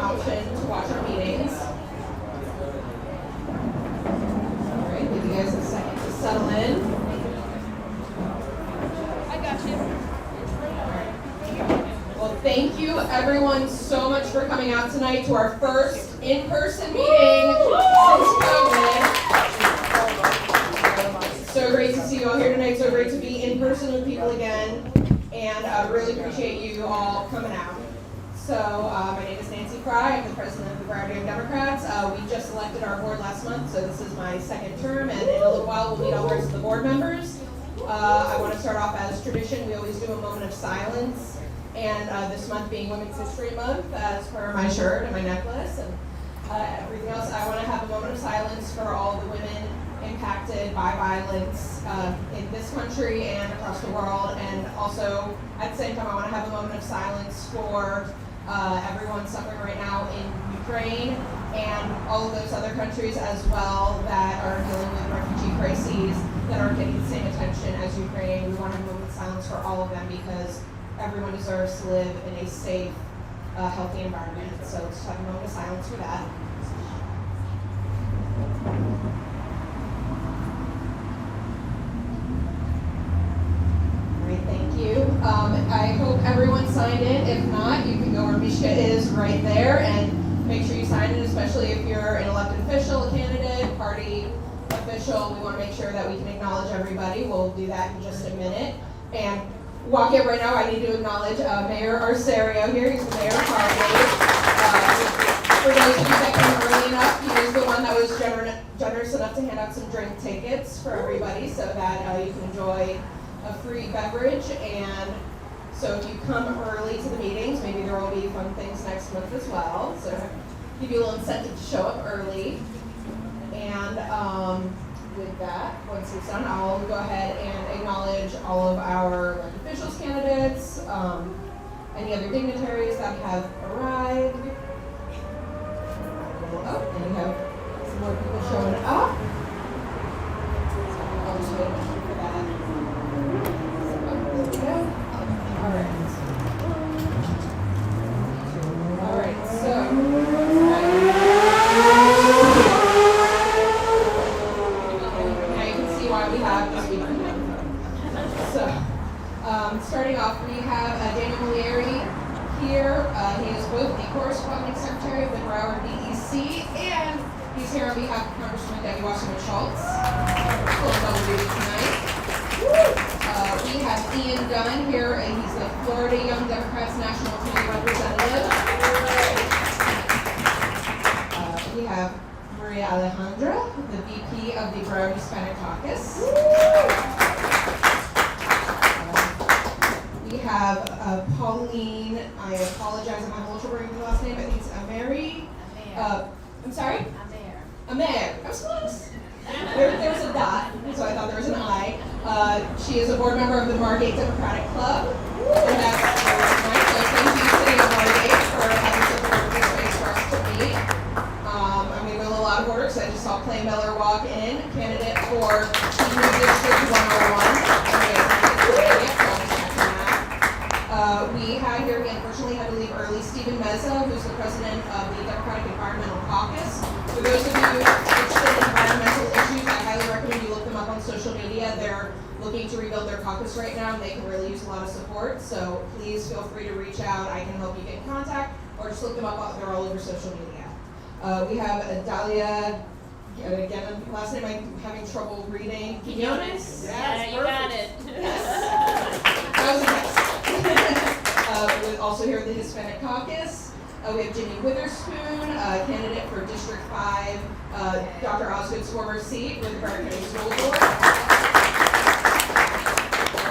option to watch our meetings. All right, give you guys a second to settle in. I got you. Well, thank you everyone so much for coming out tonight to our first in-person meeting since COVID. So great to see you all here tonight. So great to be in person with people again, and really appreciate you all coming out. So my name is Nancy Fry. I'm the president of the Broward Young Democrats. We just elected our board last month, so this is my second term, and in a little while we'll meet all the rest of the board members. I want to start off as tradition. We always do a moment of silence, and this month being Women's History Month, as per my shirt and my necklace and everything else, I want to have a moment of silence for all the women impacted by violence in this country and across the world, and also at the same time I want to have a moment of silence for everyone suffering right now in Ukraine and all of those other countries as well that are dealing with refugee crises that aren't getting the same attention as Ukraine. We want to have a moment of silence for all of them because everyone deserves to live in a safe, healthy environment. So let's have a moment of silence for that. Thank you. I hope everyone signed in. If not, you can go where Mishka is right there and make sure you sign in, especially if you're an elected official, a candidate, party official. We want to make sure that we can acknowledge everybody. We'll do that in just a minute. And walk in right now, I need to acknowledge Mayor Arcerio here. He's the mayor of Harvard. For those of you that came early enough, he was the one that was generous enough to hand out some drink tickets for everybody so that you can enjoy a free beverage. And so if you come early to the meetings, maybe there will be fun things next month as well. So give you a little incentive to show up early. And with that, once it's done, I'll go ahead and acknowledge all of our elected officials candidates, any other dignitaries that have arrived. Oh, and we have some more people showing up. I'll just wait for that. All right, so now you can see why we have this week. So, starting off, we have Daniel Malieri here. He is both the corresponding secretary of the Broward DEC, and he's here on behalf of Congresswoman Debbie Wasserman Schultz. Full double duty tonight. We have Ian Gunn here, and he's the Florida Young Democrats National Committee representative. We have Maria Alejandra, the VP of the Broward Hispanic Caucus. We have Pauline, I apologize, I'm having a little trouble with the last name, I think it's Ameri. I'm sorry? Amer. I was close. There was a dot, so I thought there was an I. She is a board member of the Margate Democratic Club, and that's nice. So thank you, City of Margate, for having such a wonderful space for us to meet. I'm going to go a little out of order because I just saw Clay Miller walk in, candidate for New District 101. We had here, we unfortunately had to leave early, Stephen Meza, who's the president of the Democratic Environmental Caucus. For those of you interested in environmental issues, I highly recommend you look them up on social media. They're looking to rebuild their caucus right now, and they can really use a lot of support. So please feel free to reach out. I can help you get in contact, or just look them up. They're all over social media. We have Dalia, again, last name I'm having trouble reading. Quinones? Yeah, you got it. Yes. That was a guess. We're also here at the Hispanic Caucus. We have Jimmy Witherspoon, candidate for District 5, Dr. Osgood's former seat with the Broward County School Board.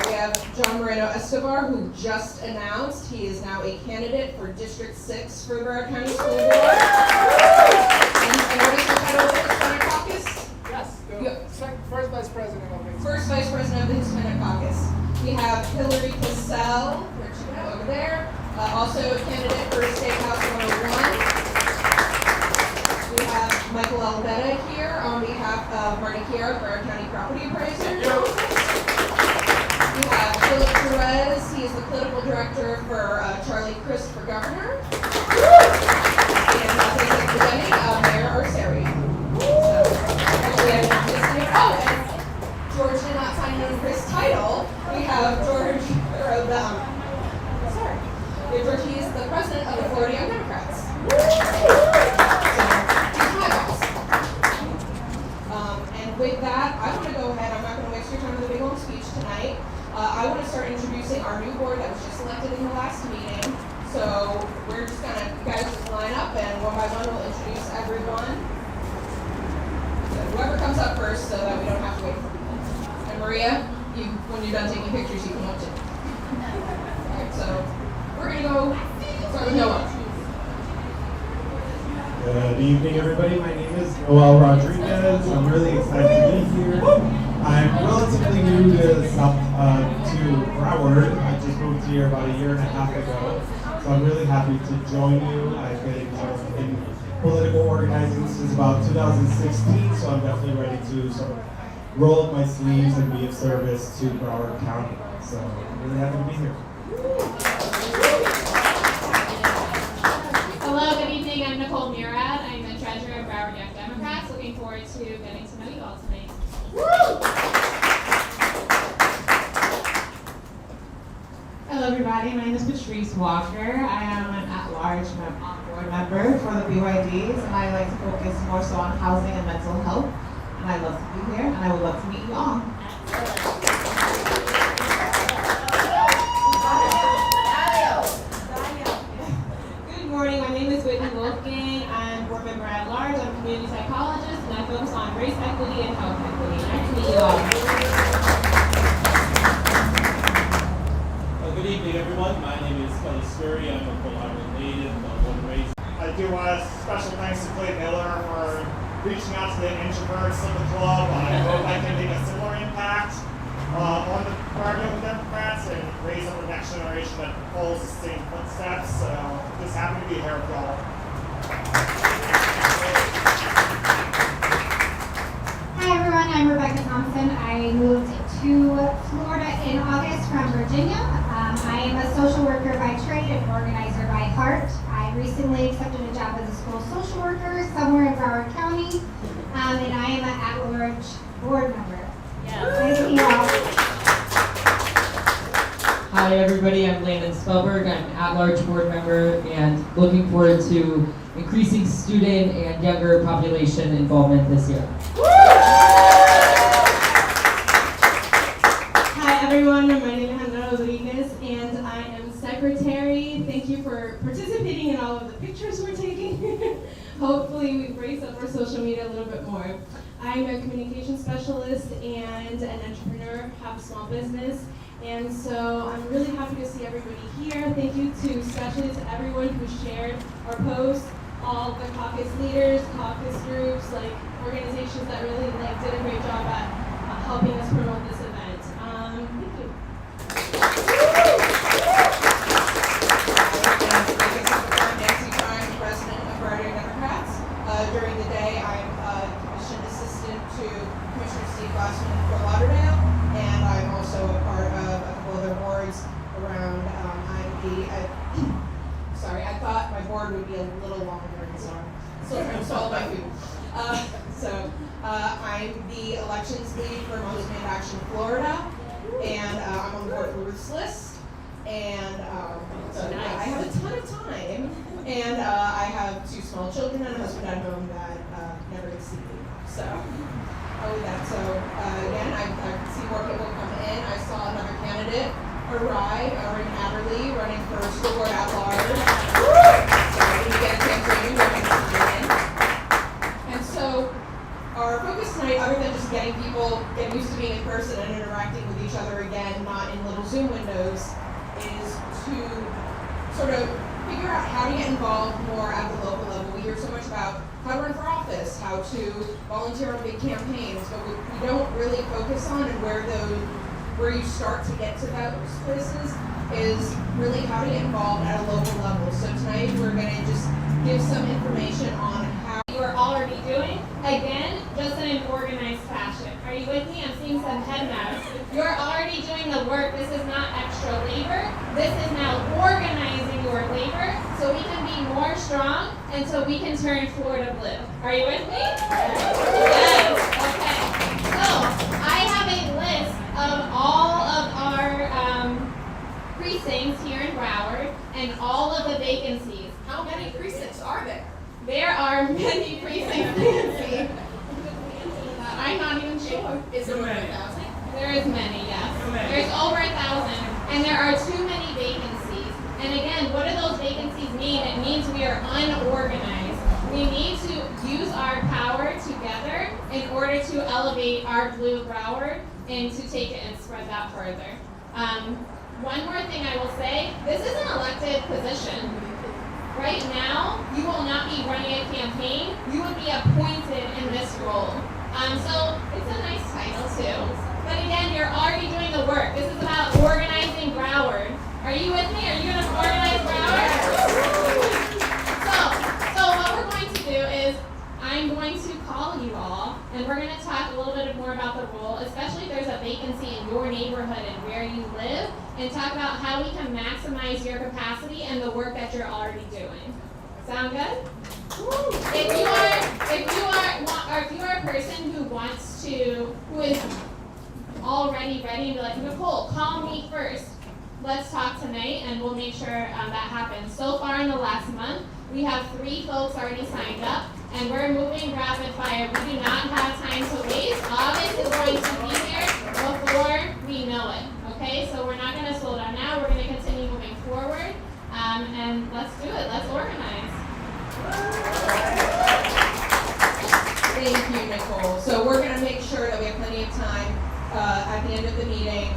We have John Moreno Escobar, who just announced he is now a candidate for District 6 for the Broward County School Board. And what is the title of the Hispanic Caucus? Yes, first vice president of the First vice president of the Hispanic Caucus. We have Hillary Cassell, where'd she go? Over there. Also a candidate for State House 101. We have Michael Albetta here on behalf of Marty Chiara, Broward County Property Appraiser. We have Philip Perez. He is the political director for Charlie Crist for governor. we're just gonna, you guys just line up and one by one we'll introduce everyone. So whoever comes up first so that we don't have to wait for people. And Maria, when you're done taking pictures, you can watch it. Alright, so we're gonna go start with Noah. Good evening, everybody. My name is Noel Rodriguez. I'm really excited to be here. I'm relatively new to Broward. I just moved here about a year and a half ago, so I'm really happy to join you. I've been in political organizing since about 2016, so I'm definitely ready to sort of roll up my sleeves and be of service to Broward County. So I'm really happy to be here. Hello, good evening. I'm Nicole Murad. I'm the treasurer of Broward Young Democrats. Looking forward to getting to know you all tonight. Hello everybody, my name is Patrice Walker. I am an at-large board member for the BYDs, and I like to focus more so on housing and mental health. And I love to be here, and I would love to meet you all. Good morning, my name is Whitney Wolfgang. I'm board member at large. I'm a community psychologist, and I focus on race equity and health equity. Nice to meet you all. Good evening, everyone. My name is Kelly Scurry. I'm a Rhode Island native, born and raised. I do want a special thanks to Clay Miller for reaching out to the introverts of the club. I hope I can make a similar impact on the Broward Young Democrats and raise up the next generation that follows the same footsteps. So just happy to be here with y'all. Hi everyone, I'm Rebecca Thompson. I moved to Florida in August from Virginia. I am a social worker by trade and organizer by heart. I recently accepted a job as a school social worker somewhere in Broward County, and I am an at-large board member. Nice to meet you all. Hi everybody, I'm Landon Spellberg. I'm an at-large board member and looking forward to increasing student and younger population involvement this year. Hi everyone, my name is Hannah Rodriguez, and I am secretary. Thank you for participating in all of the pictures we're taking. Hopefully we've raised up our social media a little bit more. I'm a communication specialist and an entrepreneur, have a small business. And so I'm really happy to see everybody here. Thank you to especially to everyone who shared our post, all the caucus leaders, caucus groups, organizations that really did a great job at helping us promote this event. Thank you. I'm Nancy Fry, I'm president of Broward Young Democrats. During the day, I'm commissioned assistant to Commissioner Steve Glassman in Fort Lauderdale, and I'm also a part of a couple other boards around. Sorry, I thought my board would be a little longer, and so I'm still trying to swallow my food. I'm the elections lead for Most Made Action Florida, and I'm on the board for Ruth's List, and so yeah, I have a ton of time, and I have 2 small children and a husband at home that never gets to see me, so I'll leave that. So again, I see more people come in. I saw another candidate arrive, Erin Adderley, running for school board at large. So I didn't get a chance to do and so our focus tonight, other than just getting people get used to being in person and interacting with each other again, not in little Zoom windows, is to sort of figure out how to get involved more at the local level. We hear so much about how to run for office, how to volunteer on big campaigns, but we don't really focus on and where you start to get to those places is really how to get involved at a local level. So tonight we're going to just give some information on how You are already doing, again, just in an organized fashion. Are you with me? I'm seeing some head nods. You're already doing the work. This is not extra labor. This is now organizing your labor so we can be more strong and so we can turn Florida blue. Are you with me? Yes. Okay. So I have a list of all of our precincts here in Broward and all of the vacancies. how many precincts are there? There are many precincts, Nancy. I'm not even sure. Is it over 1,000? There is many, yes. There's over 1,000, and there are too many vacancies. And again, what do those vacancies mean? It means we are unorganized. We need to use our power together in order to elevate our blue Broward and to take it and spread that further. One more thing I will say, this is an elected position. Right now, you will not be running a campaign, you would be appointed in this role. So it's a nice title too. But again, you're already doing the work. This is about organizing Broward. Are you with me? Are you gonna organize Broward? So what we're going to do is, I'm going to call you all, and we're gonna talk a little bit more about the role, especially if there's a vacancy in your neighborhood and where you live, and talk about how we can maximize your capacity and the work that you're already doing. Sound good? If you are a person who is already ready and be like, Nicole, call me first. Let's talk tonight, and we'll make sure that happens. So far in the last month, we have 3 folks already signed up, and we're moving rapid fire. We do not have time to waste. August is going to be here before we know it. Okay, so we're not going to slow down now. We're going to continue moving forward, and let's do it. Let's organize. Thank you, Nicole. So we're going to make sure that we have plenty of time at the end of the meeting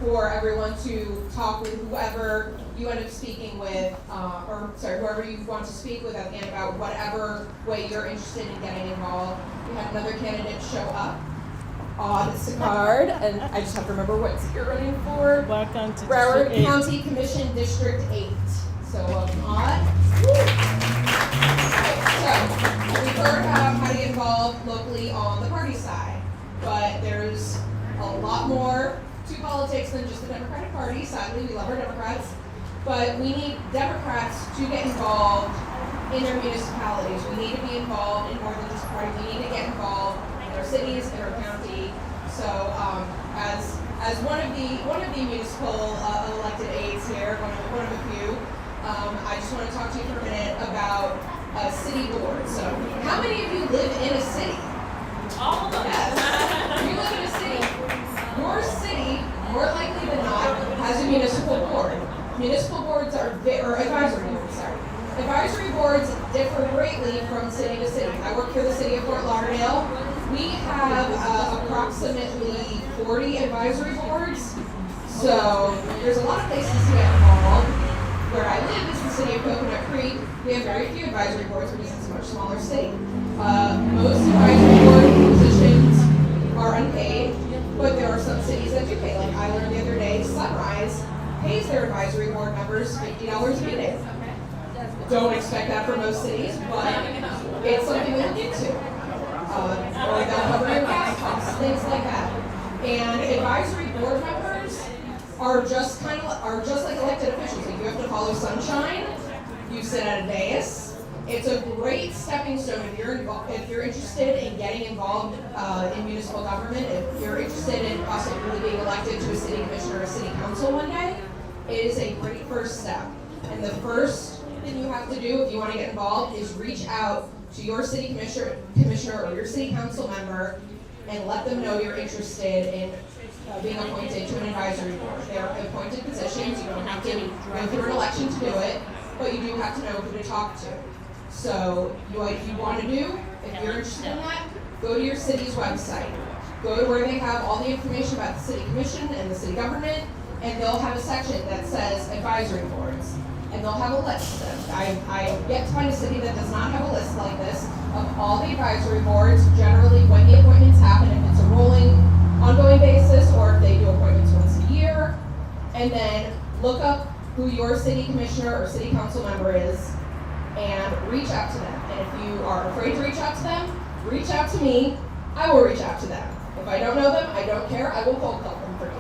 for everyone to talk with whoever you end up speaking with, whoever you want to speak with at the end about whatever way you're interested in getting involved. We had another candidate show up. Odd Sicard, and I just have to remember what you're running for. Welcome to Broward District 8. County Commission District 8. So welcome, Odd. So we've heard about how to get involved locally on the party side, but there's a lot more to politics than just the Democratic Party. Sadly, we love our Democrats, but we need Democrats to get involved in their municipalities. We need to be involved in more than just a party. We need to get involved in our cities, in our county. So, as one of the municipal elected aides here, one of a few, I just want to talk to you for a minute about city boards. So, how many of you live in a city? All of them. Yes. You live in a city. Your city, more likely than not, has a municipal board. Municipal boards or advisory boards, sorry. Advisory boards differ greatly from city to city. I work for the city of Fort Lauderdale. We have approximately 40 advisory boards. So there's a lot of places to get involved. Where I live is the city of Coconut Creek. We have very few advisory boards because it's a much smaller city. Most advisory board positions are unpaid, but there are some cities that do pay. Like I learned the other day, Sunrise pays their advisory board members $50 a meeting. Don't expect that for most cities, but it's something to look into. Or they'll cover your gas costs, things like that. And advisory board members are just like elected officials. Like you have to follow sunshine. You sit at a dais. It's a great stepping stone if you're interested in getting involved in municipal government. If you're interested in possibly being elected to a city commission or a city council one day, it is a great first step. And the first thing you have to do if you want to get involved is reach out to your city commissioner or your city council member and let them know you're interested in being appointed to an advisory board. They're appointed positions. You don't have to go through an election to do it, but you do have to know who to talk to. So what you want to do, if you're interested in that, go to your city's website. Go to where they have all the information about the city commission and the city government, and they'll have a section that says advisory boards. And they'll have a list. I yet to find a city that does not have a list like this of all the advisory boards, generally when the appointments happen, if it's a rolling, ongoing basis, or if they do appointments once a year. And then look up who your city commissioner or city council member is and reach out to them. And if you are afraid to reach out to them, reach out to me. I will reach out to them. If I don't know them, I don't care. I will cold call them for you.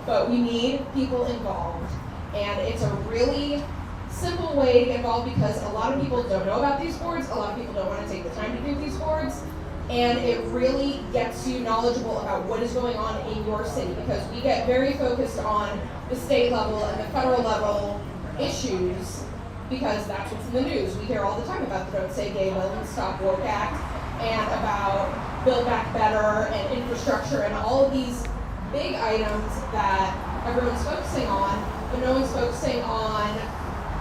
But we need people involved. And it's a really simple way to get involved because a lot of people don't know about these boards. A lot of people don't want to take the time to do these boards. And it really gets you knowledgeable about what is going on in your city because we get very focused on the state level and the federal level issues because that's what's in the news. We hear all the time about the Don't Say Gay Bill and Stop Woke Act and about Build Back Better and infrastructure and all of these big items that everyone's focusing on, but no one's focusing on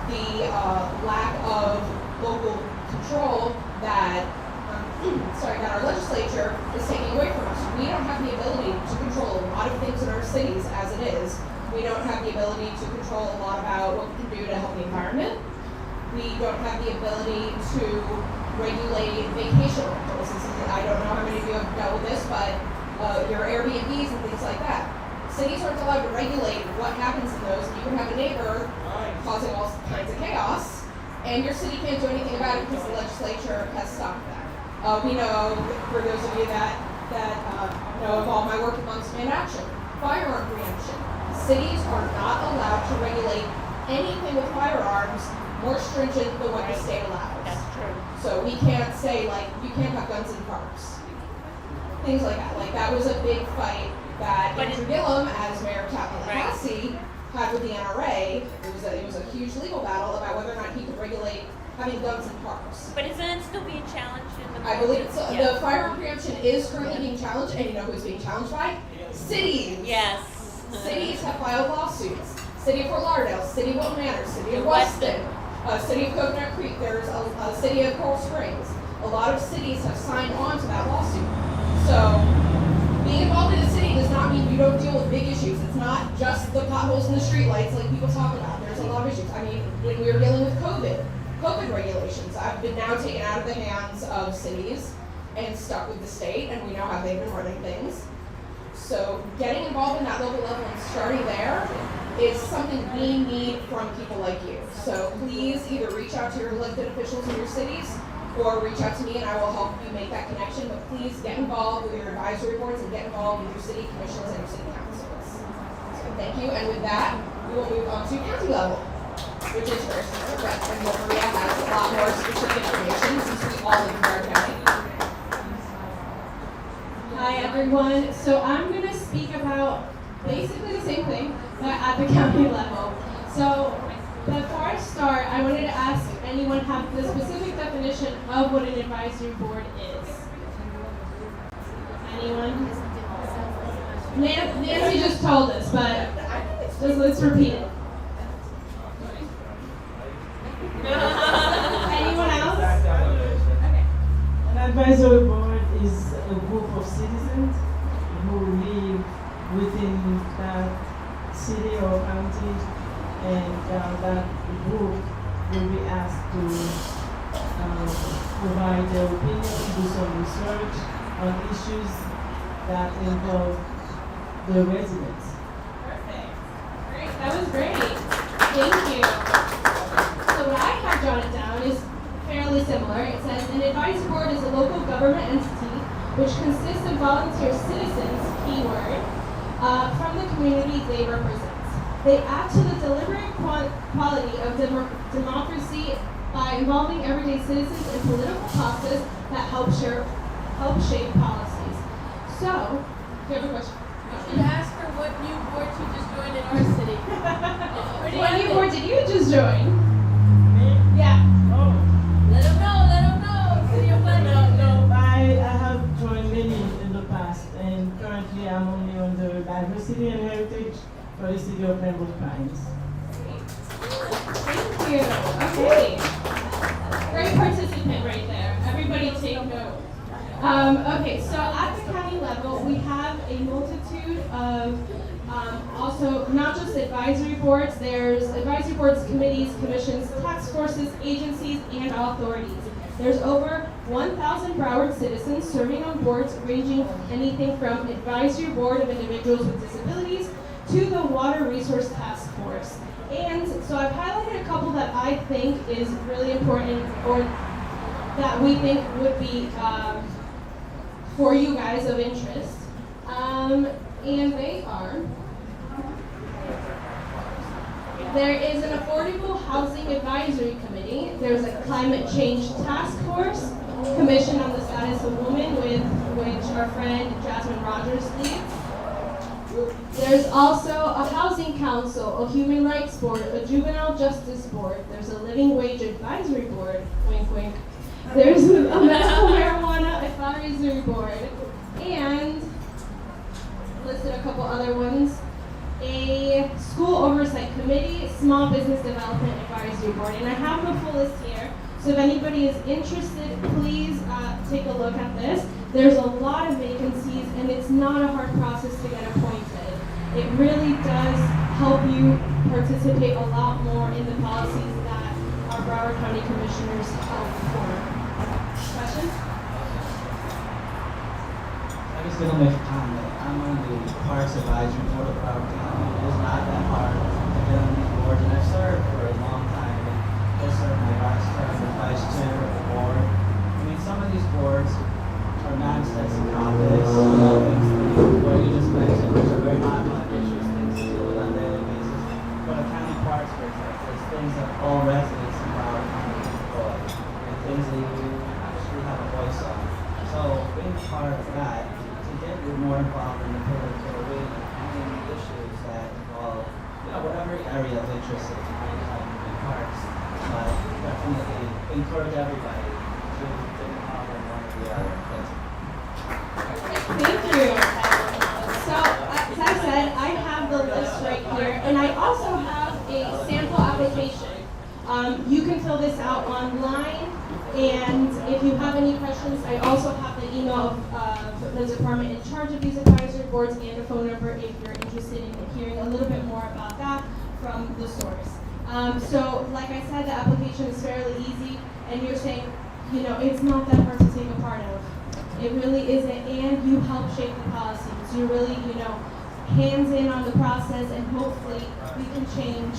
the lack of local control that that our legislature is taking away from us. We don't have the ability to control a lot of things in our cities as it is. We don't have the ability to control a lot about what we can do to help the environment. We don't have the ability to regulate vacation rentals. I don't know how many of you have dealt with this, but your Airbnbs and things like that. Cities aren't allowed to regulate what happens in those. You can have a neighbor causing all kinds of chaos, and your city can't do anything about it because the legislature has stopped that. We know, for those of you that know of all my work in Monthsman Action, firearm preemption. Cities are not allowed to regulate anything with firearms more stringent than what the state allows. That's true. So we can't say, like, you can't have guns in parks. Things like that. Like, that was a big fight that Andrew Gillum, as Mayor of Tallahassee, had with the NRA. It was a huge legal battle about whether or not he could regulate having guns in parks. But isn't it still being challenged in the I believe it's, Yeah. the firearm preemption is currently being challenged, and you know who's being challenged by? Cities. Yes. Cities have filed lawsuits. City of Fort Lauderdale, City of Wilton Manor, City of Weston. Weston, City of Coconut Creek, there's a City of Coral Springs. A lot of cities have signed on to that lawsuit. So, being involved in a city does not mean you don't deal with big issues. It's not just the potholes in the streetlights like people talk about. There's a lot of issues. I mean, when we were dealing with COVID regulations have been now taken out of the hands of cities and stuck with the state, and we know how they've been running things. So getting involved in that local level and starting there is something we need from people like you. So please either reach out to your elected officials in your cities or reach out to me and I will help you make that connection. But please get involved with your advisory boards and get involved with your city commissions and your city councils. So thank you. And with that, we will move on to county level, which is where Sister Brett and Maria has a lot more specific information since we all live in Broward County. Hi everyone. So I'm going to speak about basically the same thing, but at the county level. So before I start, I wanted to ask if anyone have the specific definition of what an advisory board is. Anyone? Nancy just told us, but let's repeat it. Anyone else? Okay. An advisory board is a group of citizens who live within that city or county, and that group will be asked to provide their opinion, do some research on issues that involve the residents. Perfect. Great. That was great. Thank you. So what I have jotted down is fairly similar. It says an advisory board is a local government entity which consists of volunteer citizens, keyword, from the community they represent. They add to the deliberate quality of democracy by involving everyday citizens in political process that help shape policies. So, do you have a question? You ask her what new board you just joined in our city. What new board did you just join? Me? Yeah. Oh. Let them know. City of London. No, I have joined many in the past, and currently I'm only on the diversity and heritage for the city of Pembroke Pines. Thank you. Okay. Great participant right there. Everybody take note. Okay, so at the county level, we have a multitude of also not just advisory boards, there's advisory boards, committees, commissions, task forces, agencies, and authorities. There's over 1,000 Broward citizens serving on boards ranging anything from advisory board of individuals with disabilities to the Water Resource Task Force. And so I've highlighted a couple that I think is really important or that we think would be for you guys of interest. And they are, there is an Affordable Housing Advisory Committee, there's a Climate Change Task Force, Commission on the Status of Women, with which our friend Jasmine Rogers leads. There's also a Housing Council, a Human Rights Board, a Juvenile Justice Board, there's a Living Wage Advisory Board, wink wink, there's a Medical Marijuana Advisory Board, and listed a couple other ones. a school oversight committee, small business development advisory board. And I have the full list here. So if anybody is interested, please take a look at this. There's a lot of vacancies, and it's not a hard process to get appointed. It really does help you participate a lot more in the policies that our Broward County Commissioners help form. Questions? I'm just going to make a comment. I'm on the Parks Advisory Board of Broward County. It's not that hard to get on these boards, and I've served for a long time. And I served my last term as vice chair of the board. I mean, some of these boards are non-sensitive topics, things what you just mentioned, which are very hot button issues, things to deal with on a daily basis. But a county parks, for example, is things that all residents in Broward County enjoy, and things that you actually have a voice on. So being part of that, to get you more involved in the political arena and in the issues that involve, whatever area of interest that you might have in parks, but definitely encourage everybody to get involved in one or the other. Thank you. So, as I said, I have the list right here, and I also have a sample application. You can fill this out online, and if you have any questions, I also have the email of the department in charge of these advisory boards and a phone number if you're interested in hearing a little bit more about that from the source. So, like I said, the application is fairly easy, and you're saying, it's not that hard to take a part of. It really isn't, and you help shape the policies. You really, hands in on the process, and hopefully we can change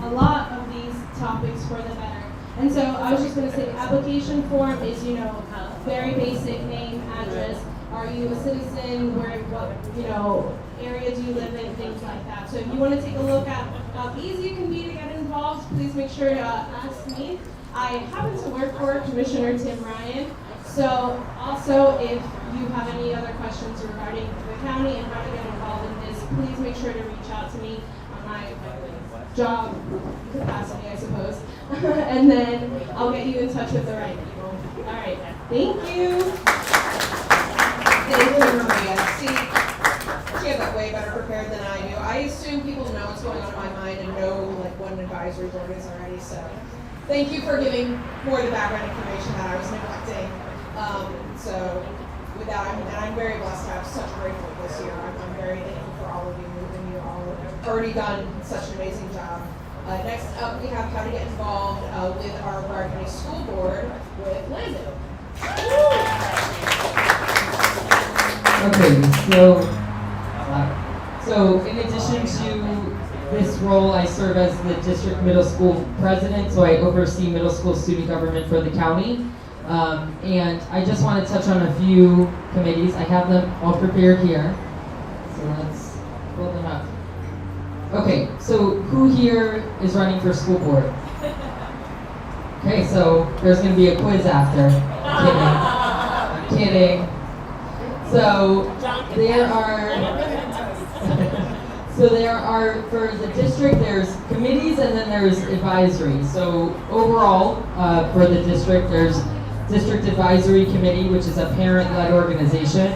a lot of these topics for the better. And so I was just going to say, the application form is, very basic: name, address. Are you a citizen? What area do you live in? Things like that. So if you want to take a look at how easy it can be to get involved, please make sure to ask me. I happen to work for Commissioner Tim Ryan. So also, if you have any other questions regarding the county and how to get involved in this, please make sure to reach out to me on my job capacity, I suppose. And then I'll get you in touch with the right people. All right. Thank you. Thank you, Maria. See, she has that way better prepared than I do. I assume people know what's going on in my mind and know what an advisory board is already. So thank you for giving more of the background information that I was neglecting. So with that, I'm very blessed to have such a great group this year. I'm very thankful for all of you, and you all have already done such an amazing job. Next up, we have how to get involved with our Broward County School Board with Landon. Okay, so in addition to this role, I serve as the district middle school president, so I oversee middle school student government for the county. And I just want to touch on a few committees. I have them all prepared here. So let's pull them up. Okay, so who here is running for school board? Okay, so there's going to be a quiz after. I'm kidding. So there are, for the district, there's committees and then there's advisory. So overall, for the district, there's District Advisory Committee, which is a parent-led organization,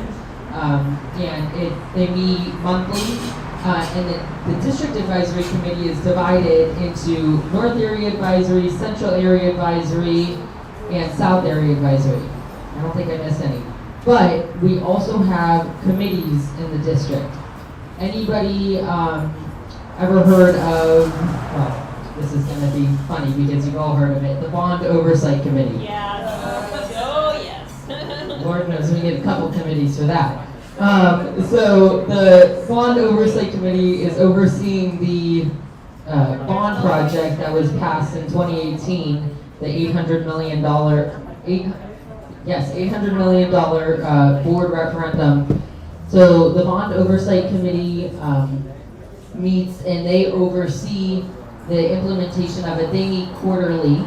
and they meet monthly. And the District Advisory Committee is divided into North Area Advisory, Central Area Advisory, and South Area Advisory. I don't think I missed any. But we also have committees in the district. Anybody ever heard of, well, this is going to be funny because you've all heard of it, the Bond Oversight Committee? Yes. Oh, yes. Lord knows we need a couple committees for that. So the Bond Oversight Committee is overseeing the bond project that was passed in 2018, the $800 million board referendum. So the Bond Oversight Committee meets and they oversee the implementation of it. They meet quarterly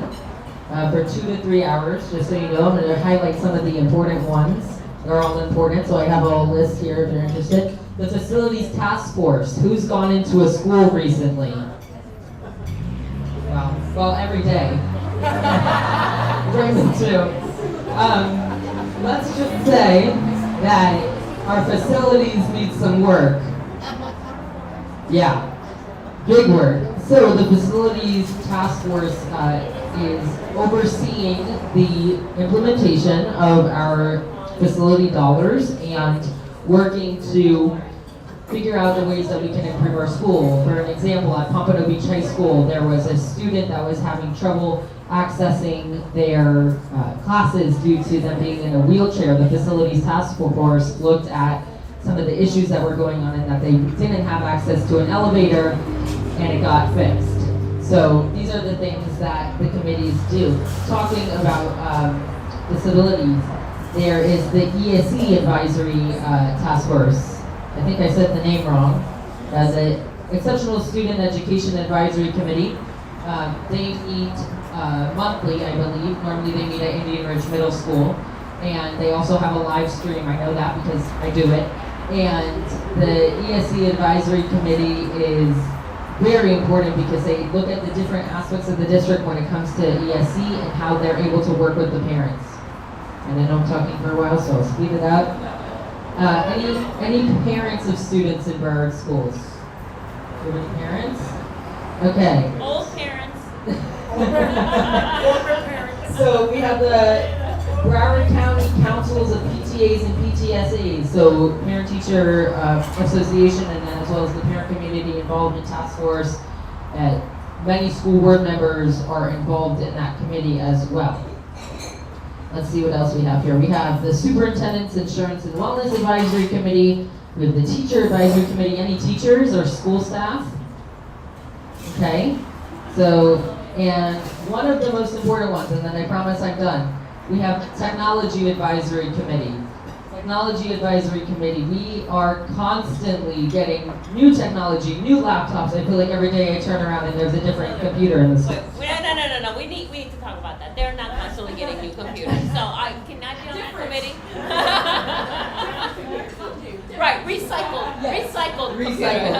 for 2 to 3 hours, just so you know. I'm going to highlight some of the important ones. They're all important, so I have a list here if you're interested. The Facilities Task Force. Who's gone into a school recently? Well, every day. During the two. Let's just say that our facilities need some work. Yeah, big word. So the facilities task force is overseeing the implementation of our facility dollars and working to figure out the ways that we can improve our school. For an example, at Pompano Beach High School, there was a student that was having trouble accessing their classes due to them being in a wheelchair. The facilities task force looked at some of the issues that were going on and that they didn't have access to an elevator, and it got fixed. So these are the things that the committees do. Talking about disabilities, there is the ESE Advisory Task Force. I think I said the name wrong. As an Exceptional Student Education Advisory Committee. They meet monthly, I believe. Normally they meet at Indian Ridge Middle School. And they also have a live stream. I know that because I do it. And the ESE Advisory Committee is very important because they look at the different aspects of the district when it comes to ESE and how they're able to work with the parents. And I know I'm talking for a while, so I'll speed it up. Any parents of students in Broward schools? Do you have any parents? Okay. Old parents. So we have the Broward County Councils of PTAs and PTSAs, so Parent-Teacher Association, and then as well as the Parent Community Involvement Task Force. Many school board members are involved in that committee as well. Let's see what else we have here. We have the Superintendent's Insurance and Wellness Advisory Committee. We have the Teacher Advisory Committee. Any teachers or school staff? Okay. So, and one of the most important ones, and then I promise I'm done. We have Technology Advisory Committee. Technology Advisory Committee. We are constantly getting new technology, new laptops. I feel like every day I turn around and there's a different computer in the school. No. We need to talk about that. They're not constantly getting new computers. So I cannot be on that committee. Right, recycled. Yes. Recycled. Recycle.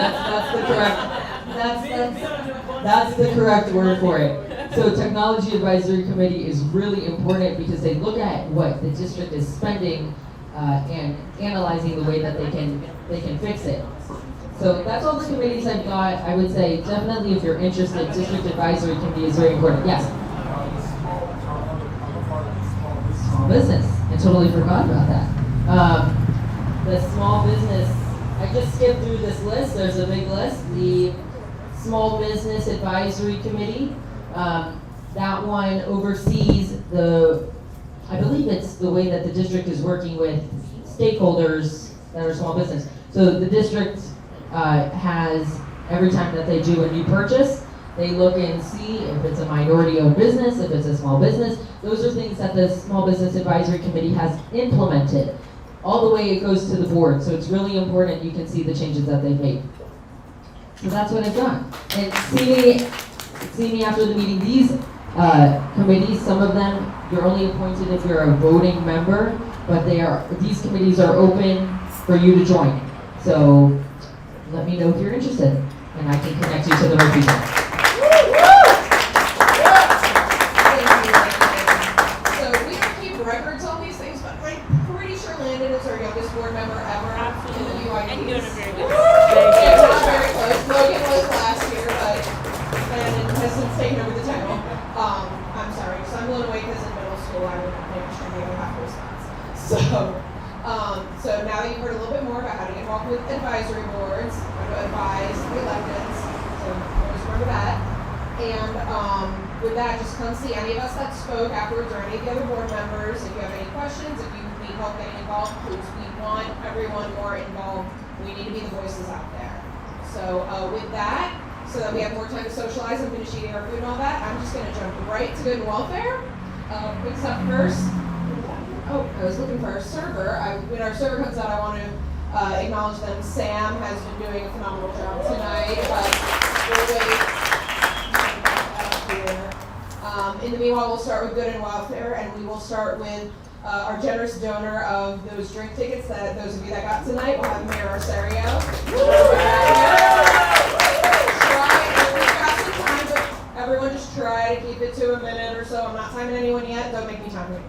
That's the correct word for it. So Technology Advisory Committee is really important because they look at what the district is spending and analyzing the way that they can fix it. So that's all the committees I've got. I would say definitely if you're interested, District Advisory Committee is very important. Yes? Small business. I totally forgot about that. The small business, I just skipped through this list. There's a big list. The Small Business Advisory Committee, that one oversees I believe it's the way that the district is working with stakeholders that are small business. So the district has, every time that they do a new purchase, they look and see if it's a minority-owned business, if it's a small business. Those are things that the Small Business Advisory Committee has implemented. All the way it goes to the board, so it's really important you can see the changes that they've made. So that's what I've done. And see me after the meeting. These committees, some of them, you're only appointed if you're a voting member, but these committees are open for you to join. So let me know if you're interested, and I can connect you to the right people. So we don't keep records on these things, but I'm pretty sure Landon is our youngest board member ever. Absolutely. In the UIDs. And you're doing a very good Yeah, not very close. Logan was last year, but Landon has since taken over the title. I'm sorry, so I'm blown away because in middle school I would make sure we have half response. So now that you've heard a little bit more about how to get involved with advisory boards, how to advise the electeds, so always remember that. And with that, just come see any of us that spoke afterwards or any of the other board members. If you have any questions, if you need help getting involved, please, we want everyone more involved. We need to be the voices out there. So with that, so that we have more time to socialize and finish eating our food and all that, I'm just going to jump right to good and welfare. Quick stuff first. Oh, I was looking for our server. When our server comes out, I want to acknowledge them. Sam has been doing a phenomenal job tonight. We'll wait. In the meanwhile, we'll start with good and welfare, and we will start with our generous donor of those drink tickets that those of you that got tonight. We'll have Mayor Arcerio. Everyone just try to keep it to a minute or so. I'm not timing anyone yet. Don't make me time you.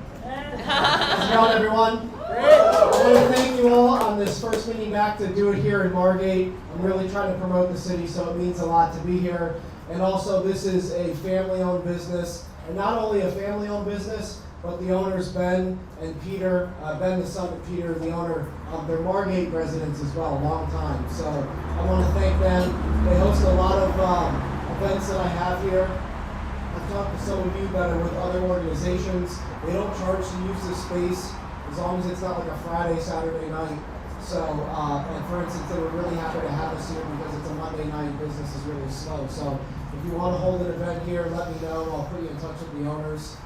How's it going, everyone? I want to thank you all on this first meeting back to do it here in Margate. I'm really trying to promote the city, so it means a lot to be here. And also, this is a family-owned business, and not only a family-owned business, but the owners, Ben and Peter, Ben the son of Peter, the owner, they're Margate residents as well, a long time. So I want to thank them. They host a lot of events that I have here. I've talked to some of you that are with other organizations. They don't charge to use this space as long as it's not like a Friday, Saturday night. So, and for instance, they were really happy to have us here because it's a Monday night. Business is really slow. So if you want to hold an event here, let me know. I'll put you in touch with the owners.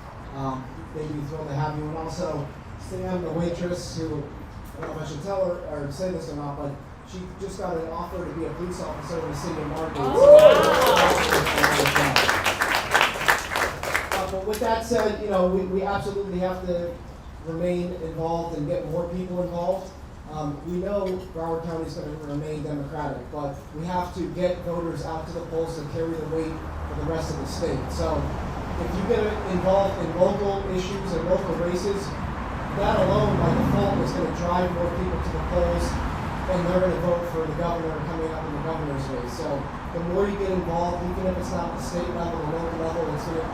They'd be thrilled to have you. And also, Sam, the waitress, who, I don't know if I should tell her or say this or not, but she just got an offer to be a police officer in the city of Margate. But with that said, you know, we absolutely have to remain involved and get more people involved. We know Broward County is going to remain Democratic, but we have to get voters out to the polls to carry the weight for the rest of the state. So if you get involved in local issues and local races, that alone by default is going to drive more people to the polls, and they're going to vote for the governor coming up in the governor's race. So the more you get involved, even if it's not at the state level or local level, it's going to,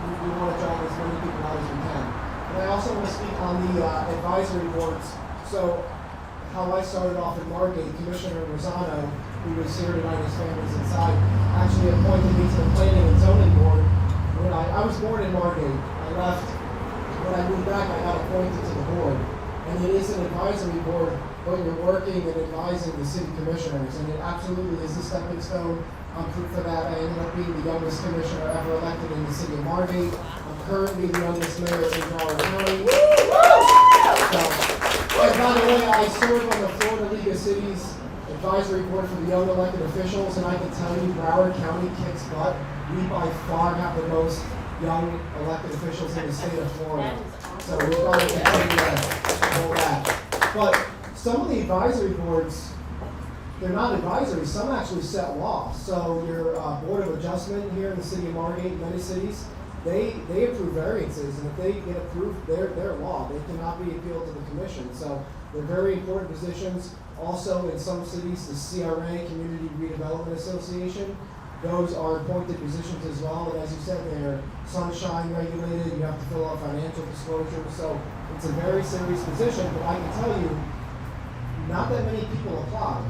we want to drive as many people out as we can. And I also want to speak on the advisory boards. So how I started off in Margate, Commissioner Rosano, who was here tonight, his family's inside, actually appointed me to the Planning and Zoning Board. When I was born in Margate. I left. When I moved back, I got appointed to the board. And it is an advisory board, but you're working and advising the city commissioners. And it absolutely is a stepping stone. I'm proof for that. I ended up being the youngest commissioner ever elected in the city of Margate. I'm currently the youngest mayor in Broward County. And by the way, I serve on the Florida League of Cities advisory board for the young elected officials, and I can tell you Broward County kicks butt. We by far have the most young elected officials in the state of Florida. So we've got to continue to hold that. But some of the advisory boards, they're not advisory, some actually set law. So your Board of Adjustment here in the city of Margate, many cities, they approve variances, and if they get approved, they're law. They cannot be appealed to the commission. So they're very important positions. Also in some cities, the CRA, Community Redevelopment Association, those are appointed positions as well. And as you said, they're sunshine regulated. You have to fill out financial disclosure. So it's a very serious position, but I can tell you, not that many people apply.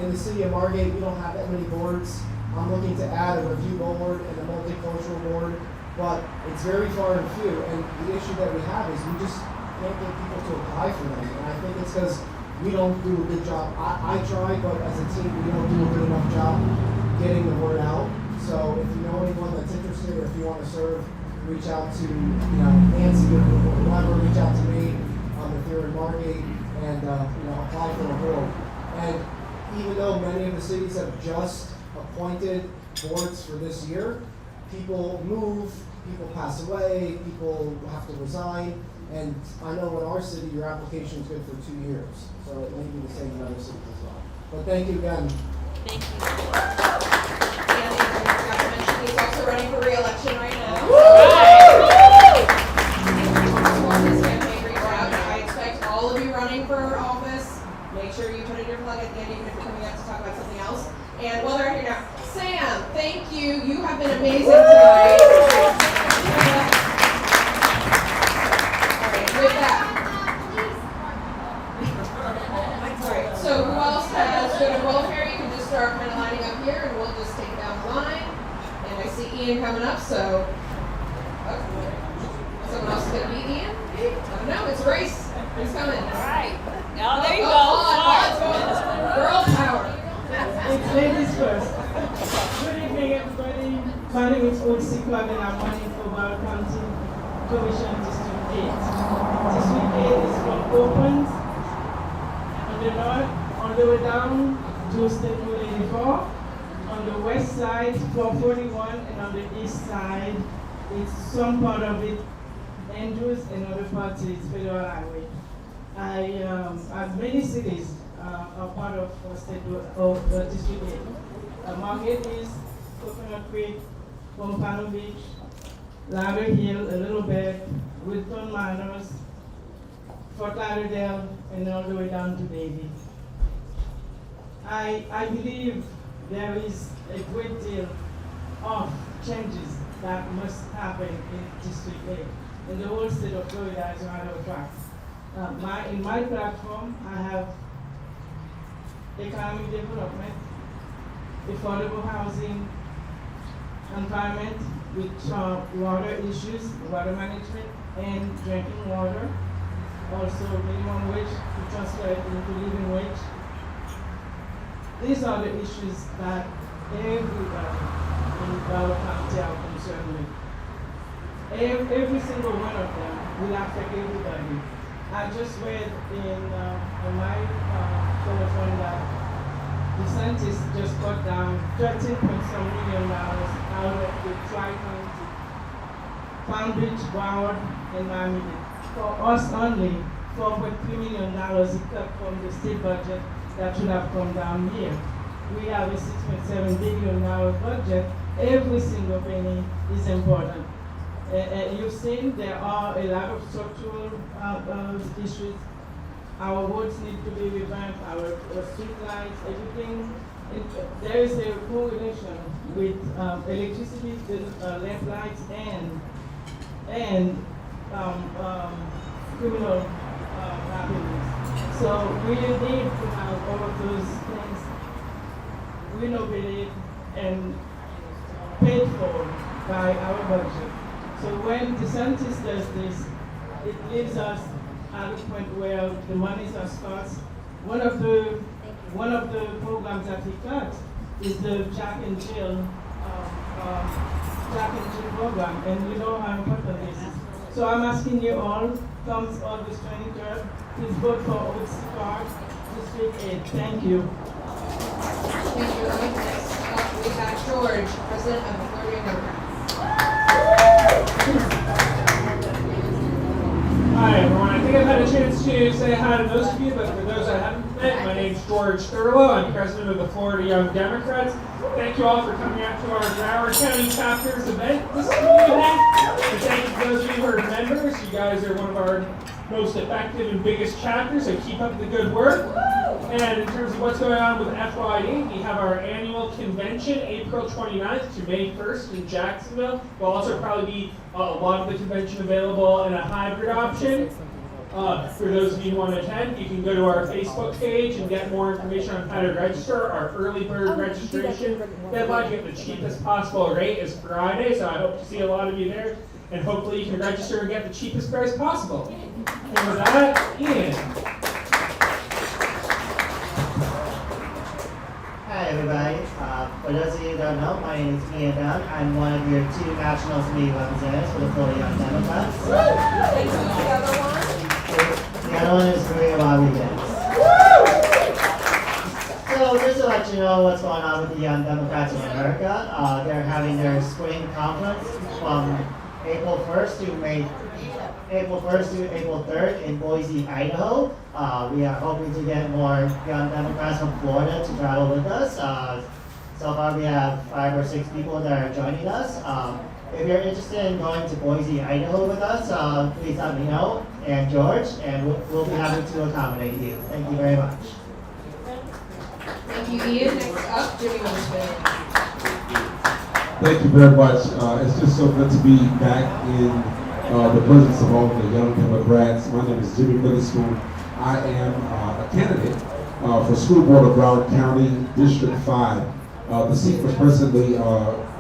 In the city of Margate, we don't have that many boards. I'm looking to add a review board and a multicultural board, but it's very far and few. And the issue that we have is we just can't get people to apply for them. And I think it's because we don't do a good job. I try, but as a team, we don't do a good enough job getting the word out. So if you know anyone that's interested, or if you want to serve, reach out to Nancy or whoever. Reach out to me if you're in Margate, and apply for a board. And even though many of the cities have just appointed boards for this year, people move, people pass away, people have to resign. And I know in our city, your application is good for 2 years. So it may be the same in other cities as well. But thank you again. Thank you. And I forgot to mention, he's also running for re-election right now. I expect all of you running for office. Make sure you put in your plug at the end, even if you're coming up to talk about something else. And while they're out here now, Sam, thank you. You have been amazing tonight. With that. Alright, so who else has good and welfare? You can just start kind of lining up here and we'll just take down the line. And I see Ian coming up, so someone else is going to be Ian? I don't know, it's a race. Who's coming? Alright. Oh, there you go. Girl power. It's ladies first. Good evening, everybody. My name is Olsi Kwame, and I'm running for Broward County Commission District 8. District 8 is from Opens on the north, all the way down to State Road 84. On the west side, 441, and on the east side, it's some part of it Andrews, and other parts is Federal Highway. As many cities are part of State of District 8. Margate is Coconut Creek, Pompano Beach, Ladder Hill, a little bit, Wilton Manors, Fort Lauderdale, and all the way down to Davie. I believe there is a great deal of changes that must happen in District 8. And the whole state of Florida, as a matter of fact. In my platform, I have economic development, affordable housing, environment with water issues, water management, and drinking water. Also minimum wage, to transfer it into living wage. These are the issues that everybody in Broward County are concerned with. Every single one of them will affect everybody. I just read in my telephone that the scientists just cut down $13.some million out of the Tri-County, Palm Beach, Broward, and Miami. For us only, $4.3 million is cut from the state budget that should have come down here. We have a $6.7 billion budget. Every single penny is important. You've seen there are a lot of structural issues. Our roads need to be revamped, our street lights, everything. There is a correlation with electricity, lamp lights, and criminal happenings. So we need to have all of those things renovated and paid for by our budget. So when DeSantis does this, it leaves us at a point where the monies are scarce. One of the programs that he cut is the Jack and Jill program, and you know how important this is. So I'm asking you all, comes August 23rd, please vote for OC Park, District 8. Thank you. Thank you. Next up, we have George, President of the Florida Young Democrats. Hi everyone, I think I've had a chance to say hi to most of you, but for those I haven't met, my name's George Thurlow. I'm president of the Florida Young Democrats. Thank you all for coming out to our Broward County chapters event this evening. And thank you to those of you who are members. You guys are one of our most effective and biggest chapters, so keep up the good work. And in terms of what's going on with FYE, we have our annual convention April 29th to May 1st in Jacksonville. We'll also probably be a lot of the convention available in a hybrid option. For those of you who want to attend, you can go to our Facebook page and get more information on how to register. Our early bird registration deadline to get the cheapest possible rate is Friday, so I hope to see a lot of you there. And hopefully you can register and get the cheapest price possible. And with that, Ian. Hi everybody. For those of you who don't know, my name is Ian Dunn. I'm one of your two national committee representatives for the Florida Young Democrats. The other one is Maria Rodriguez. So just to let you know what's going on with the Young Democrats of America, they're having their spring conference from April 1st to April 3rd in Boise, Idaho. We are hoping to get more young Democrats from Florida to travel with us. So far we have 5 or 6 people that are joining us. If you're interested in going to Boise, Idaho with us, please let me know, and George, and we'll be happy to accommodate you. Thank you very much. Thank you, Ian. Next up, Jimmy Witherspoon. Thank you very much. It's just so good to be back in the presence of all the young Democrats. My name is Jimmy Witherspoon. I am a candidate for School Board of Broward County, District 5. The seat was presently,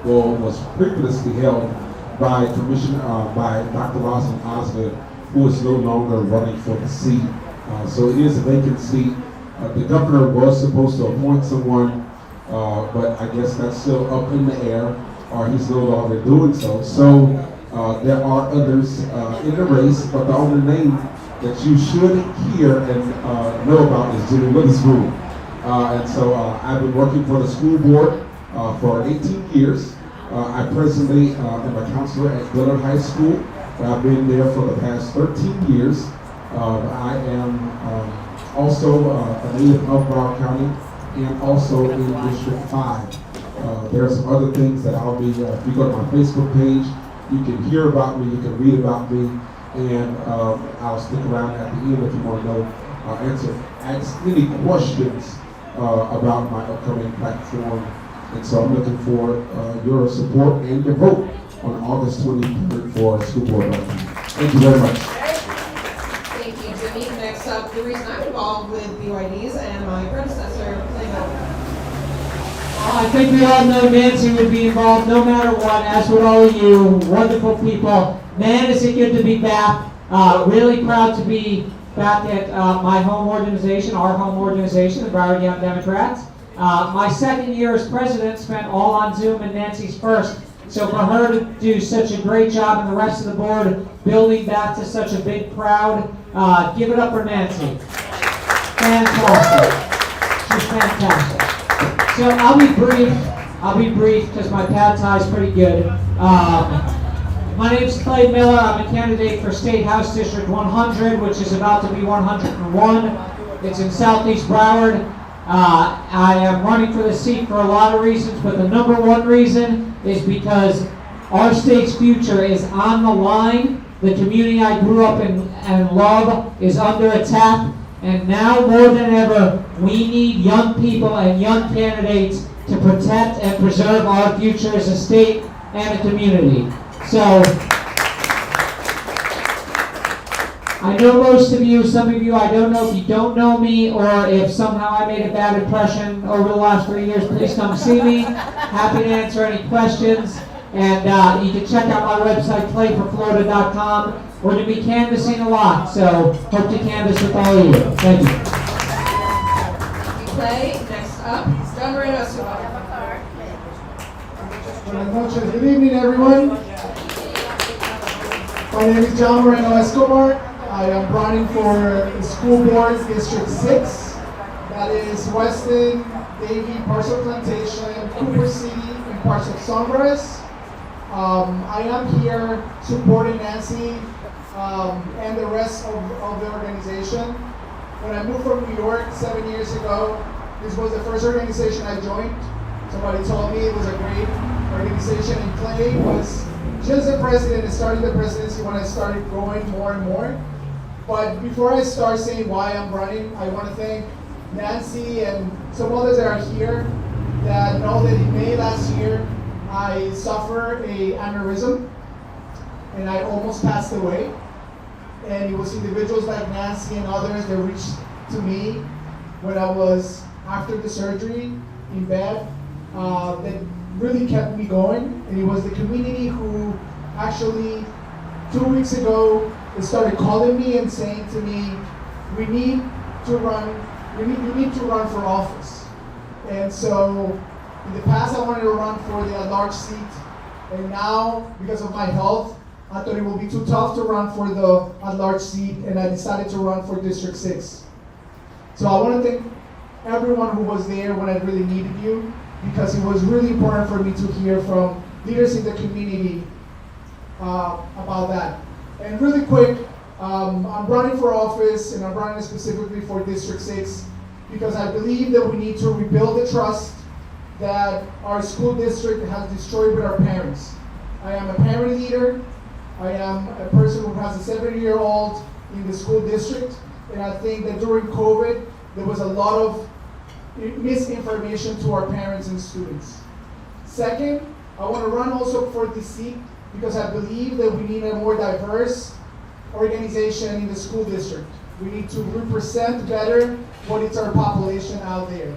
was previously held by by Dr. Rosalind Osgood, who is no longer running for the seat. So it is a vacant seat. The governor was supposed to appoint someone, but I guess that's still up in the air, or he's no longer doing so. So there are others in the race, but the only name that you should hear and know about is Jimmy Witherspoon. And so I've been working for the school board for 18 years. I presently am a counselor at Broward High School. I've been there for the past 13 years. I am also a native of Broward County and also in District 5. There are some other things that I'll be, if you go to my Facebook page, you can hear about me, you can read about me, and I'll stick around at the end if you want to know, ask any questions about my upcoming platform. And so I'm looking for your support and your vote on August 23rd for school board election. Thank you very much. Thank you, Jimmy. Next up, the reason I'm involved with BYDs and my predecessor, Clay Miller. I think we all know Nancy would be involved no matter what, as would all of you, wonderful people. Man, is it good to be back. Really proud to be back at my home organization, our home organization, the Broward Young Democrats. My second year as president spent all on Zoom, and Nancy's first. So for her to do such a great job and the rest of the board building back to such a big crowd, give it up for Nancy. Fantastic. She's fantastic. So I'll be brief because my pad tie is pretty good. My name is Clay Miller. I'm a candidate for State House District 100, which is about to be 101. It's in Southeast Broward. I am running for the seat for a lot of reasons, but the number one reason is because our state's future is on the line. The community I grew up in and love is under attack. And now more than ever, we need young people and young candidates to protect and preserve our future as a state and a community. So, I know most of you, some of you, I don't know if you don't know me or if somehow I made a bad impression over the last 3 years, please come see me. Happy to answer any questions. And you can check out my website, playforflorida.com. We're going to be canvassing a lot, so hope to canvass with all of you. Thank you. Clay, next up, John Moreno Escobar. Buenas noches. Good evening, everyone. My name is John Moreno Escobar. I am running for the school board District 6. That is Weston, Davie, parts of Plantation, Cooper City, and parts of Sunrise. I am here supporting Nancy and the rest of the organization. When I moved from New York 7 years ago, this was the first organization I joined. Somebody told me it was a great organization, and Clay was just the president and starting the presidency when I started growing more and more. But before I start saying why I'm running, I want to thank Nancy and some others that are here that know that in May last year, I suffered an aneurysm and I almost passed away. And it was individuals like Nancy and others that reached to me when I was after the surgery in bed that really kept me going. And it was the community who actually 2 weeks ago they started calling me and saying to me, you need to run for office. And so in the past I wanted to run for the at-large seat, and now because of my health I thought it would be too tough to run for the at-large seat, and I decided to run for District 6. So I want to thank everyone who was there when I really needed you, because it was really important for me to hear from leaders in the community about that. And really quick, I'm running for office, and I'm running specifically for District 6 because I believe that we need to rebuild the trust that our school district has destroyed with our parents. I am a parent leader. I am a person who has a 7-year-old in the school district, and I think that during COVID, there was a lot of misinformation to our parents and students. Second, I want to run also for this seat because I believe that we need a more diverse organization in the school district. We need to represent better what is our population out there.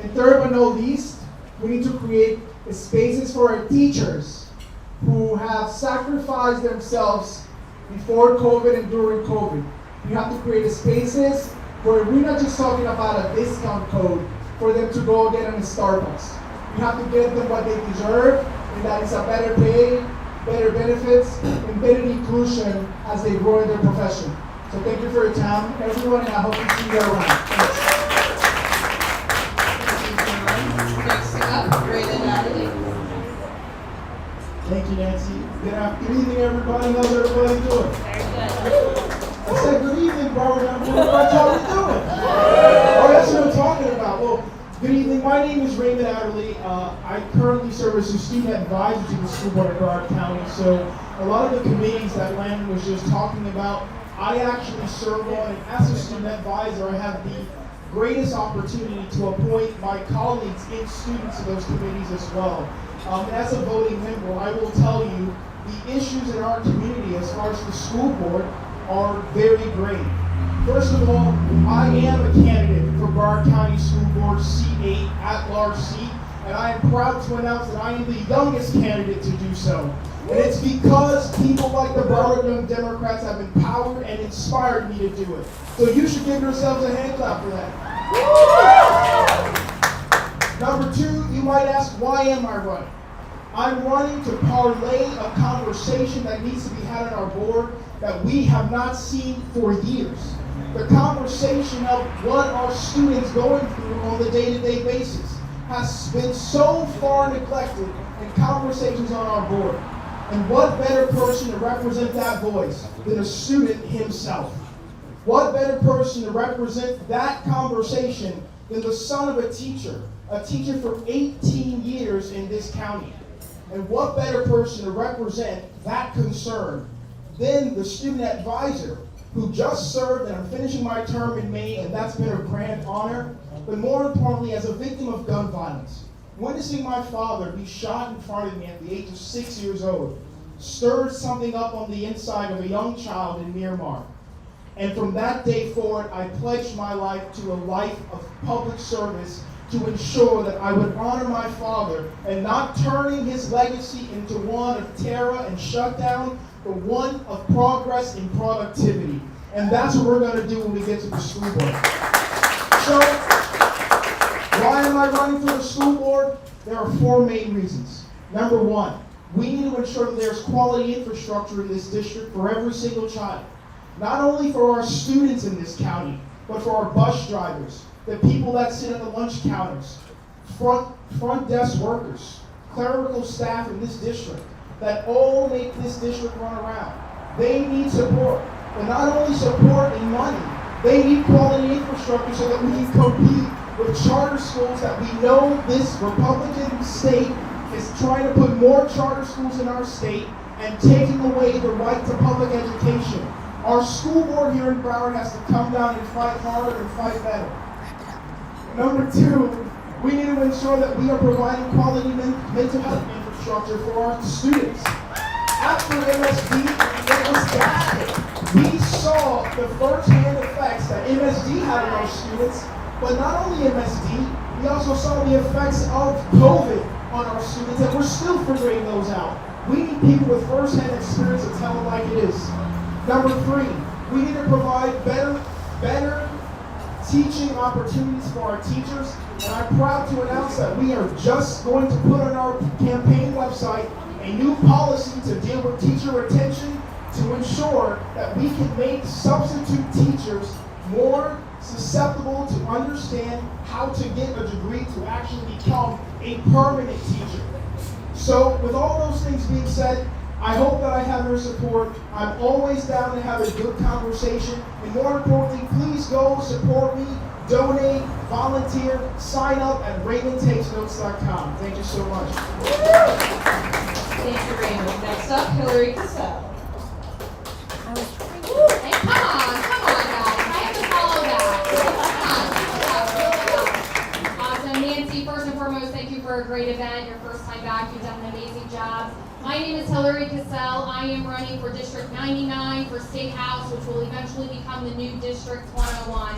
And third but not least, we need to create spaces for our teachers who have sacrificed themselves before COVID and during COVID. We have to create spaces where we're not just talking about a discount code for them to go get in a Starbucks. We have to give them what they deserve, and that is a better pay, better benefits, and better inclusion as they grow in their profession. So thank you for your time, everyone, and I hope to see you around. Thanks. Next up, Brandon Natalie. Thank you, Nancy. Good evening, everybody. How's everybody doing? Very good. I said good evening, Broward. I'm doing what y'all was doing. Oh, that's what I'm talking about. Well, good evening, my name is Raymond Adderley. I currently serve as a student advisor to the school board of Broward County. So a lot of the committees that Landon was just talking about, I actually serve on, and as a student advisor, I have the greatest opportunity to appoint my colleagues and students to those committees as well. As a voting member, I will tell you the issues in our community as far as the school board are very great. First of all, I am a candidate for Broward County School Board C8 at-large seat, and I am proud to announce that I am the youngest candidate to do so. And it's because people like the Broward Young Democrats have empowered and inspired me to do it. So you should give yourselves a hand clap for that. Number two, you might ask, why am I running? I'm running to parlay a conversation that needs to be had on our board that we have not seen for years. The conversation of what our students going through on the day-to-day basis has been so far neglected in conversations on our board. And what better person to represent that voice than a student himself? What better person to represent that conversation than the son of a teacher for 18 years in this county? And what better person to represent that concern than the student advisor who just served, and I'm finishing my term in May, and that's been a grand honor, but more importantly, as a victim of gun violence. Witnessing my father be shot in front of me at the age of 6 years old stirred something up on the inside of a young child in Miramar. And from that day forward, I pledged my life to a life of public service to ensure that I would honor my father and not turning his legacy into one of terror and shutdown, but one of progress and productivity. And that's what we're going to do when we get to the school board. So, why am I running for the school board? There are four main reasons. Number one, we need to ensure that there's quality infrastructure in this district for every single child. Not only for our students in this county, but for our bus drivers, the people that sit at the lunch counters, front desk workers, clerical staff in this district, that all make this district run around. They need support, but not only support in money, they need quality infrastructure so that we can compete with charter schools that we know this Republican state is trying to put more charter schools in our state and taking away the right to public education. Our school board here in Broward has to come down and fight harder and fight better. Number two, we need to ensure that we are providing quality mental health infrastructure for our students. After MSD, it was bad. We saw the first-hand effects that MSD had on our students, but not only MSD, we also saw the effects of COVID on our students, and we're still figuring those out. We need people with first-hand experience to tell them like it is. Number three, we need to provide better teaching opportunities for our teachers, and I'm proud to announce that we are just going to put on our campaign website a new policy to deal with teacher retention to ensure that we can make substitute teachers more susceptible to understand how to get a degree to actually become a permanent teacher. So with all those things being said, I hope that I have your support. I'm always down to have a good conversation. And more importantly, please go support me, donate, volunteer, sign up at RaymondTakesNotes.com. Thank you so much. Thank you, Raymond. Next up, Hillary Cassell. Hey, come on, guys. I have to follow that. Awesome. Nancy, first and foremost, thank you for a great event. Your first time back, you've done an amazing job. My name is Hillary Cassell. I am running for District 99 for State House, which will eventually become the new District 101.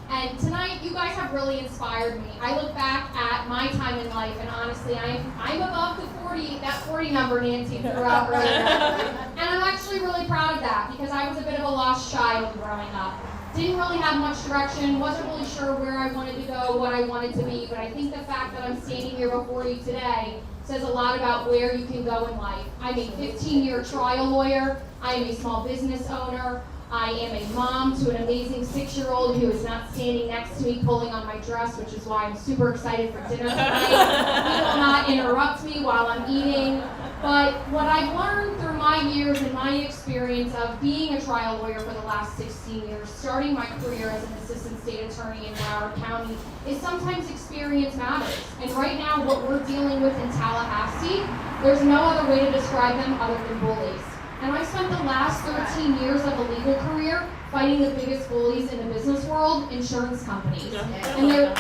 And tonight, you guys have really inspired me. I look back at my time in life, and honestly, I'm above the 40, that 40 number Nancy threw out earlier. And I'm actually really proud of that, because I was a bit of a lost child growing up. Didn't really have much direction, wasn't really sure where I wanted to go, what I wanted to be, but I think the fact that I'm standing here before you today says a lot about where you can go in life. I'm a 15-year trial lawyer. I am a small business owner. I am a mom to an amazing 6-year-old who is not standing next to me pulling on my dress, which is why I'm super excited for dinner tonight. He will not interrupt me while I'm eating. But what I've learned through my years and my experience of being a trial lawyer for the last 16 years, starting my career as an assistant state attorney in Broward County, is sometimes experience matters. And right now, what we're dealing with in Tallahassee, there's no other way to describe them other than bullies. And I spent the last 13 years of a legal career fighting the biggest bullies in the business world, insurance companies. And they're,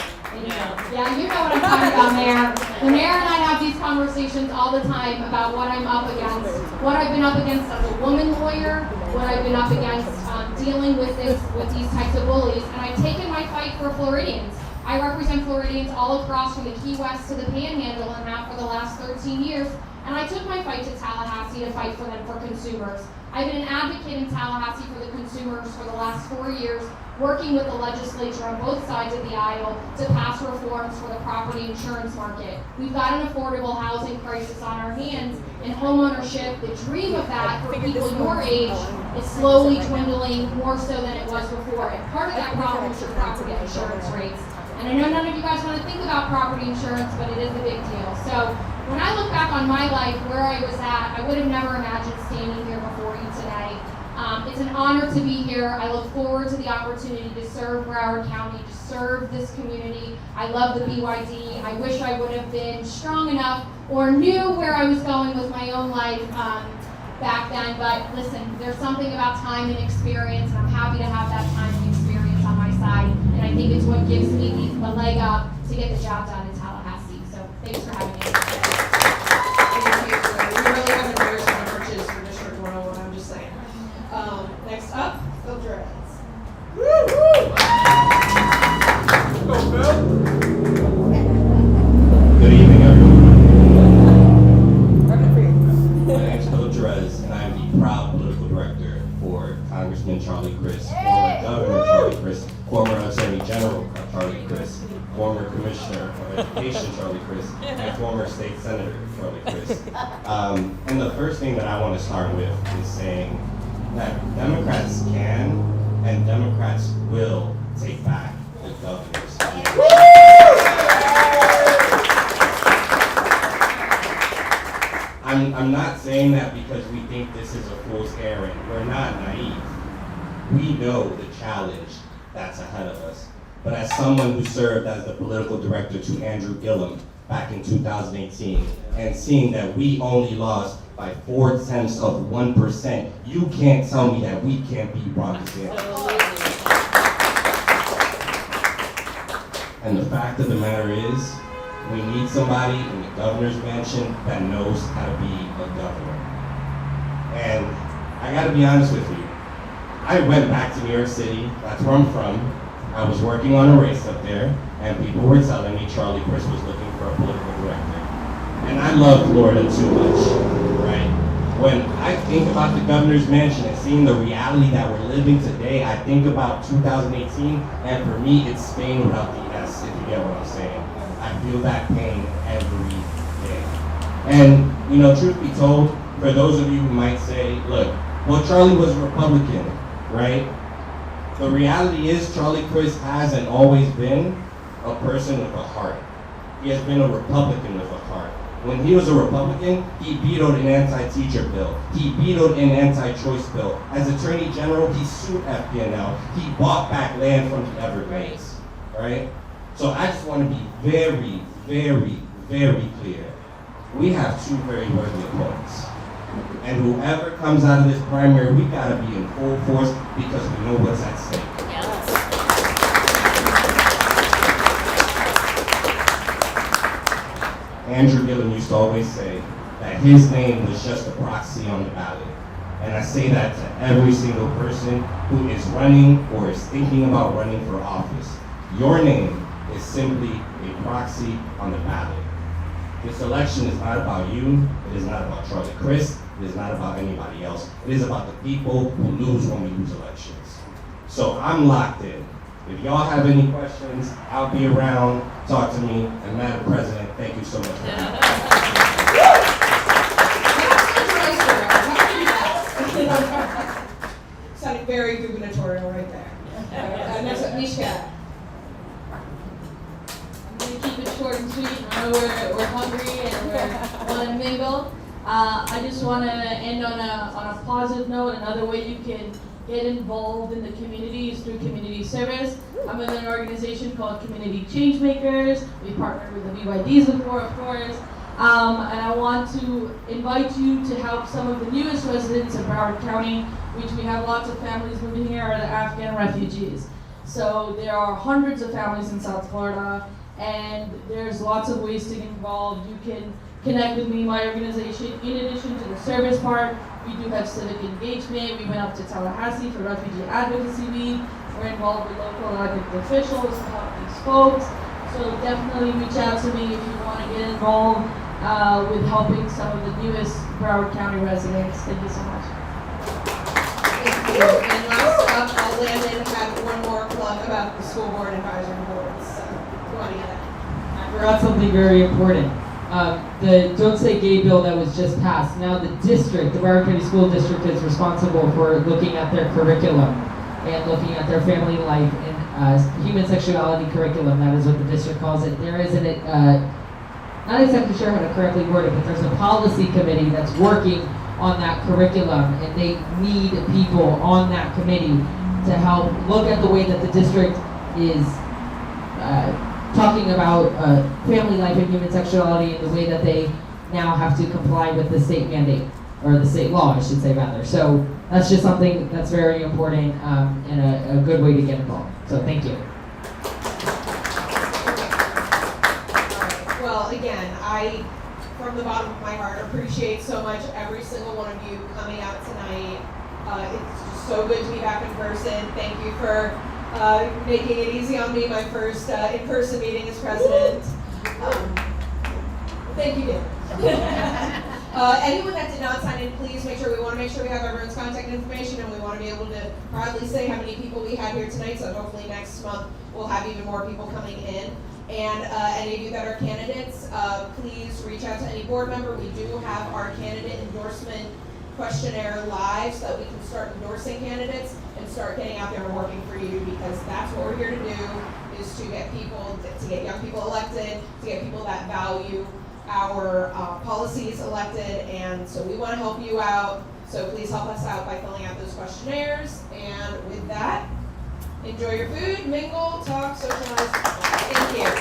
yeah, you know what I'm talking about, Mayor. The Mayor and I have these conversations all the time about what I'm up against, what I've been up against as a woman lawyer, what I've been up against dealing with these types of bullies. And I've taken my fight for Floridians. I represent Floridians all across from the Key West to the Panhandle and have for the last 13 years. And I took my fight to Tallahassee to fight for them, for consumers. I've been an advocate in Tallahassee for the consumers for the last 4 years, working with the legislature on both sides of the aisle to pass reforms for the property insurance market. We've got an affordable housing crisis on our hands, and homeownership, the dream of that for people your age, is slowly dwindling more so than it was before. And part of that problem is your property insurance rates. And I know none of you guys want to think about property insurance, but it is a big deal. So when I look back on my life, where I was at, I would have never imagined standing here before you today. It's an honor to be here. I look forward to the opportunity to serve Broward County, to serve this community. I love the BYD. I wish I would have been strong enough or knew where I was going with my own life back then. But listen, there's something about time and experience, and I'm happy to have that time and experience on my side. And I think it's what gives me the leg up to get the job done in Tallahassee. So thanks for having me. We really have embarrassment purchase for District 101, I'm just saying. Next up, Phil Dreads. Good evening, everyone. My name is Phil Dreads, and I am the proud political director for Congressman Charlie Crist, former Governor Charlie Crist, former Attorney General Charlie Crist, former Commissioner of Education Charlie Crist, and former State Senator Charlie Crist. And the first thing that I want to start with is saying that Democrats can and Democrats will take back the governor's seat. I'm not saying that because we think this is a fool's errand. We're not naive. We know the challenge that's ahead of us. But as someone who served as the political director to Andrew Gillum back in 2018, and seeing that we only lost by 0.4%, you can't tell me that we can't beat Ron DeSantis. And the fact of the matter is, we need somebody in the governor's mansion that knows how to be a governor. And I gotta be honest with you, I went back to New York City, that's where I'm from. I was working on a race up there, and people were telling me Charlie Crist was looking for a political director. And I love Florida too much, right? When I think about the governor's mansion and seeing the reality that we're living today, I think about 2018, and for me, it's Spain without the S, if you get what I'm saying. I feel that pain every day. And, you know, truth be told, for those of you who might say, look, well, Charlie was a Republican, right? The reality is Charlie Crist has and always been a person with a heart. He has been a Republican with a heart. When he was a Republican, he vetoed an anti-teacher bill. He vetoed an anti-choice bill. As Attorney General, he sued FPNL. He bought back land from the Everglades, right? So I just want to be very, very, very clear. We have two very worthy opponents. And whoever comes out of this primary, we gotta be in full force because we know what's at stake. Andrew Gillum used to always say that his name was just a proxy on the ballot. And I say that to every single person who is running or is thinking about running for office. Your name is simply a proxy on the ballot. This election is not about you, it is not about Charlie Crist, it is not about anybody else. It is about the people who lose when we lose elections. So I'm locked in. If y'all have any questions, I'll be around, talk to me, and Madam President, thank you so much for having me. Sounded very gubernatorial right there. Next up, Mishka. I'm going to keep it short and sweet. I know we're hungry and we want to mingle. I just want to end on a positive note. Another way you can get involved in the community is through community service. I'm in an organization called Community Changemakers. We partnered with the BYDs before, of course. And I want to invite you to help some of the newest residents of Broward County, which we have lots of families moving here, are the Afghan refugees. So there are hundreds of families in South Florida, and there's lots of ways to get involved. You can connect with me, my organization. In addition to the service part, we do have civic engagement. We went up to Tallahassee for Refugee Advocacy Week. We're involved with local elected officials to help these folks. So definitely reach out to me if you want to get involved with helping some of the newest Broward County residents. Thank you so much. Thank you. And last up, Landon had one more plug about the school board advisory boards. So, you want to get that? I forgot something very important. The Don't Say Gay bill that was just passed. Now the district, the Broward County School District, is responsible for looking at their curriculum and looking at their family life and human sexuality curriculum. That is what the district calls it. There is not exactly sure how to correctly word it, but there's a policy committee that's working on that curriculum, and they need people on that committee to help look at the way that the district is talking about family life and human sexuality and the way that they now have to comply with the state mandate, or the state law, I should say rather. So that's just something that's very important and a good way to get involved. So thank you. Well, again, I, from the bottom of my heart, appreciate so much every single one of you coming out tonight. It's just so good to be back in person. Thank you for making it easy on me, my first in-person meeting as president. Thank you, Dan. Anyone that did not sign in, please make sure, we want to make sure we have everyone's contact information, and we want to be able to proudly say how many people we had here tonight, so hopefully next month we'll have even more people coming in. And any of you that are candidates, please reach out to any board member. We do have our candidate endorsement questionnaire live so that we can start endorsing candidates and start getting out there and working for you, because that's what we're here to do, is to get people, to get young people elected, to get people that value our policies elected, and so we want to help you out. So please help us out by filling out those questionnaires. And with that, enjoy your food, mingle, talk, socialize. Thank you.